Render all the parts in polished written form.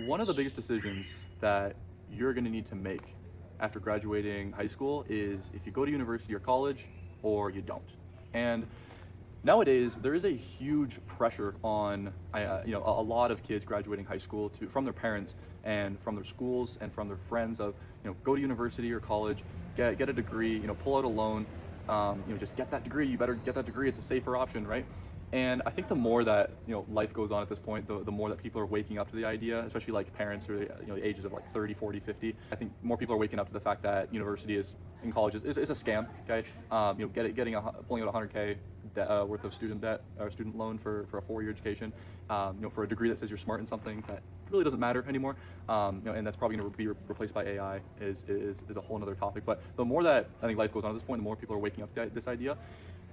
One of the biggest decisions that you're going to need to make after graduating high school is if you go to university or college or you don't. And nowadays, there is a huge pressure on a lot of kids graduating high school from their parents and from their schools and from their friends of go to university or college, get a degree, pull out a loan, just get that degree. You better get that degree. It's a safer option, right? And I think the more that life goes on at this point, the more that people are waking up to the idea, especially like parents or the ages of like 30, 40, 50. I think more people are waking up to the fact that university in college is a scam. Okay, pulling out 100K worth of student debt or student loan for a 4-year education, for a degree that says you're smart in something that really doesn't matter anymore, and that's probably going to be replaced by AI is a whole other topic. But the more that I think life goes on at this point, the more people are waking up to this idea.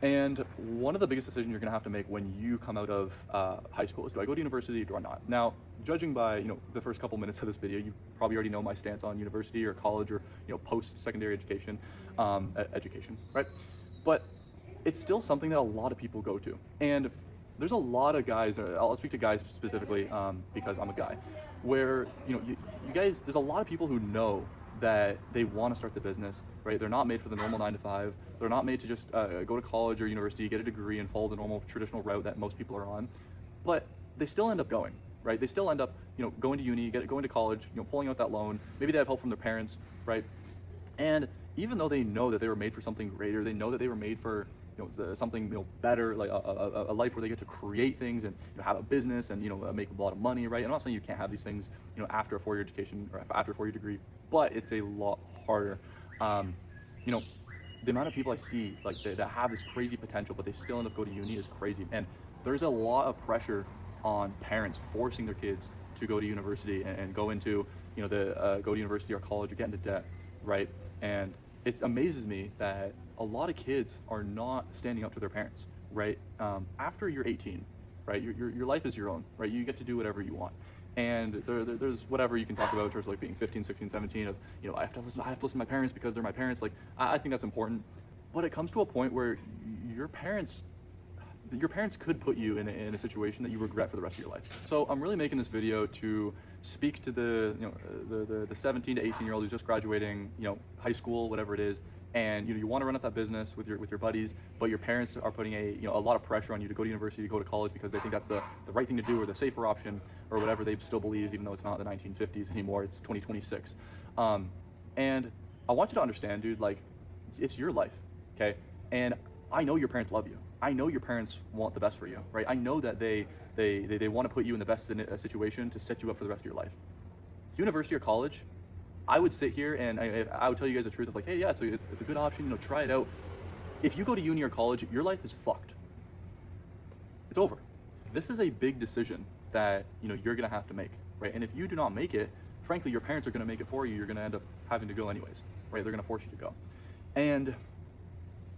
And one of the biggest decisions you're going to have to make when you come out of high school is, do I go to university or do I not? Now, judging by the first couple minutes of this video, you probably already know my stance on university or college or post-secondary education, right? But it's still something that a lot of people go to, and there's a lot of guys. I'll speak to guys specifically because I'm a guy, where you guys, there's a lot of people who know that they want to start the business, right? They're not made for the normal 9 to 5. They're not made to just go to college or university, get a degree, and follow the normal traditional route that most people are on. But they still end up going, right? They still end up, going to uni, going to college, pulling out that loan. Maybe they have help from their parents, right? And even though they know that they were made for something greater, they know that they were made for something better, like a life where they get to create things and have a business and make a lot of money, right? I'm not saying you can't have these things after a 4-year education or after a 4-year degree, but it's a lot harder. The amount of people I see that have this crazy potential, but they still end up going to uni is crazy. And there's a lot of pressure on parents forcing their kids to go to university and go into go to university or college or get into debt, right? And it amazes me that a lot of kids are not standing up to their parents, right? After you're 18, right? Your life is your own, right? You get to do whatever you want. And there's whatever you can talk about in terms of like being 15, 16, 17 of, I have to listen to my parents because they're my parents. Like, I think that's important. But it comes to a point where your parents could put you in a situation that you regret for the rest of your life. So I'm really making this video to speak to the 17 to 18 year old who's just graduating, high school, whatever it is, and you want to run up that business with your buddies, but your parents are putting a lot of pressure on you to go to university, to go to college because they think that's the right thing to do or the safer option or whatever they still believe, even though it's not the 1950s anymore, it's 2026. And I want you to understand, dude, like, it's your life, okay? And I know your parents love you. I know your parents want the best for you, right? I know that they want to put you in the best situation to set you up for the rest of your life. University or college, I would sit here and I would tell you guys the truth of like, hey, yeah, it's a good option, try it out. If you go to uni or college, your life is fucked. It's over. This is a big decision that you're gonna have to make, right? And if you do not make it, frankly, your parents are gonna make it for you. You're gonna end up having to go anyways, right? They're gonna force you to go. And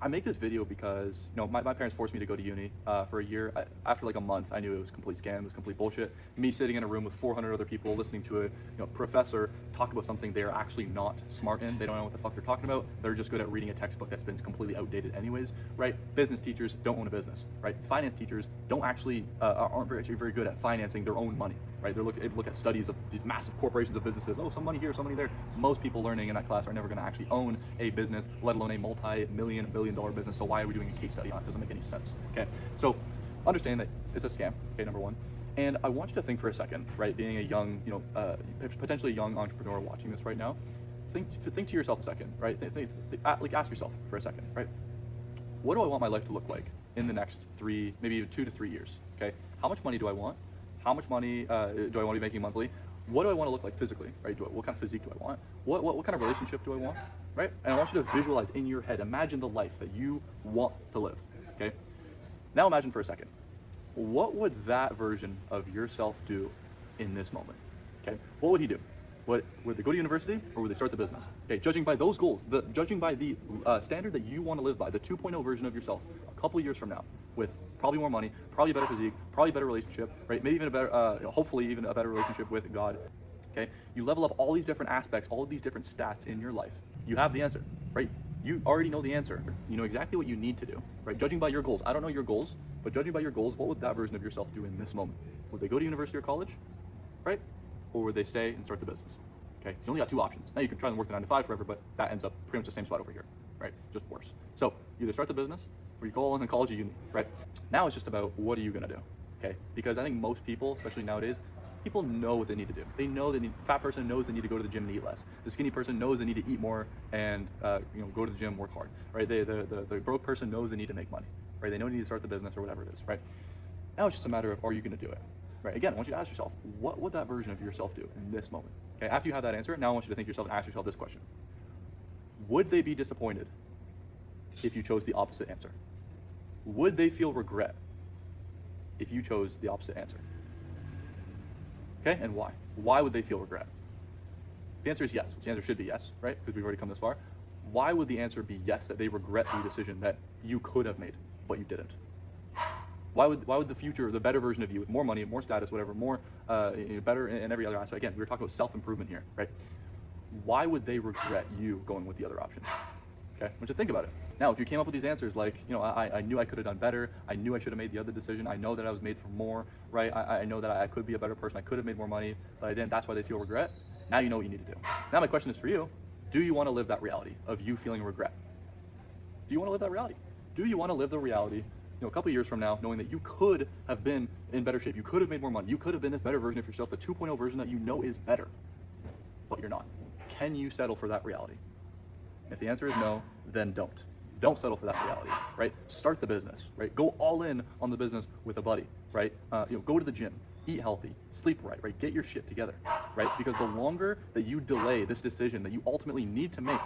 I make this video because my parents forced me to go to uni for a year. After like a month, I knew it was a complete scam, it was complete bullshit. Me sitting in a room with 400 other people listening to a professor talk about something they're actually not smart in. They don't know what the fuck they're talking about. They're just good at reading a textbook that's been completely outdated anyways, right? Business teachers don't own a business, right? Finance teachers aren't very good at financing their own money, right? They look at studies of these massive corporations of businesses. Oh, some money here, some money there. Most people learning in that class are never going to actually own a business, let alone a multi-million, billion-dollar business. So why are we doing a case study on it? It doesn't make any sense. Okay, so understand that it's a scam. Okay, number one. And I want you to think for a second, right? Being a young, potentially young entrepreneur watching this right now, think to yourself a second, right? Ask yourself for a second, right? What do I want my life to look like in the next 3, maybe even 2 to 3 years? Okay, how much money do I want? How much money do I want to be making monthly? What do I want to look like physically, right? What kind of physique do I want? What kind of relationship do I want, right? And I want you to visualize in your head, imagine the life that you want to live, okay? Now imagine for a second, what would that version of yourself do in this moment, okay? What would he do? Would they go to university or would they start the business? Okay, judging by those goals, judging by the standard that you want to live by, the 2.0 version of yourself, a couple years from now, with probably more money, probably a better physique, probably a better relationship, right? Maybe even a better, hopefully even a better relationship with God. Okay, you level up all these different aspects, all of these different stats in your life. You have the answer, right? You already know the answer. You know exactly what you need to do, right? Judging by your goals, I don't know your goals, but judging by your goals, what would that version of yourself do in this moment? Would they go to university or college, right? or would they stay and start the business? Okay, so you only got two options. Now you can try and work the 9 to 5 forever, but that ends up pretty much the same spot over here, right? Just worse. So you either start the business or you go all in college or uni, right? Now it's just about what are you gonna do, okay? Because I think most people, especially nowadays, people know what they need to do. They know the fat person knows they need to go to the gym and eat less. The skinny person knows they need to eat more and go to the gym, work hard, right? The broke person knows they need to make money, right? They know they need to start the business or whatever it is, right? Now it's just a matter of, are you gonna do it? Right, again, I want you to ask yourself, what would that version of yourself do in this moment? Okay, after you have that answer, now I want you to think to yourself and ask yourself this question. Would they be disappointed if you chose the opposite answer? Would they feel regret if you chose the opposite answer? Okay, and why? Why would they feel regret? The answer is yes, which the answer should be yes, right? Because we've already come this far. Why would the answer be yes, that they regret the decision that you could have made, but you didn't? Why would the future, the better version of you, with more money, more status, whatever, more better in every other aspect? Again, we were talking about self-improvement here, right? Why would they regret you going with the other option? Okay, I want you to think about it. Now, if you came up with these answers like, I knew I could have done better, I knew I should have made the other decision, I know that I was made for more, right? I know that I could be a better person, I could have made more money, but I didn't. That's why they feel regret. Now you know what you need to do. Now my question is for you: do you want to live that reality of you feeling regret? Do you want to live that reality? Do you want to live the reality? A couple of years from now, knowing that you could have been in better shape, you could have made more money, you could have been this better version of yourself, the 2.0 version that you know is better, but you're not. Can you settle for that reality? If the answer is no, then don't. Don't settle for that reality, right? Start the business, right? Go all in on the business with a buddy, right? Go to the gym, eat healthy, sleep right? Get your shit together, right? Because the longer that you delay this decision that you ultimately need to make,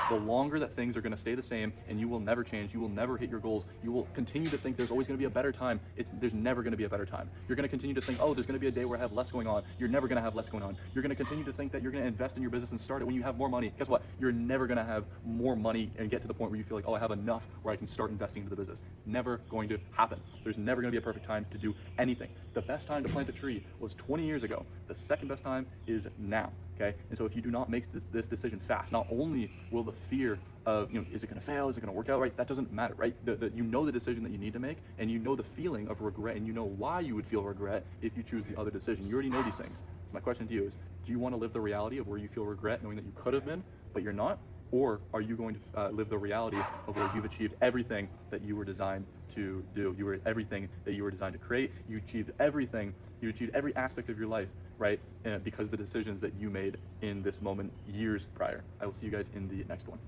the longer that things are going to stay the same and you will never change. You will never hit your goals. You will continue to think there's always going to be a better time. There's never going to be a better time. You're going to continue to think, oh, there's going to be a day where I have less going on. You're never going to have less going on. You're going to continue to think that you're going to invest in your business and start it when you have more money. Guess what? You're never going to have more money and get to the point where you feel like, oh, I have enough where I can start investing into the business. Never going to happen. There's never going to be a perfect time to do anything. The best time to plant a tree was 20 years ago. The second best time is now. Okay, and so if you do not make this decision fast, not only will the fear of, is it going to fail, is it going to work out right, that doesn't matter, right? You know the decision that you need to make, and you know the feeling of regret, and you know why you would feel regret if you choose the other decision. You already know these things. So my question to you is, do you want to live the reality of where you feel regret knowing that you could have been, but you're not? Or are you going to live the reality of where you've achieved everything that you were designed to do? You were everything that you were designed to create. You achieved everything. You achieved every aspect of your life, right? Because of the decisions that you made in this moment years prior. I will see you guys in the next one.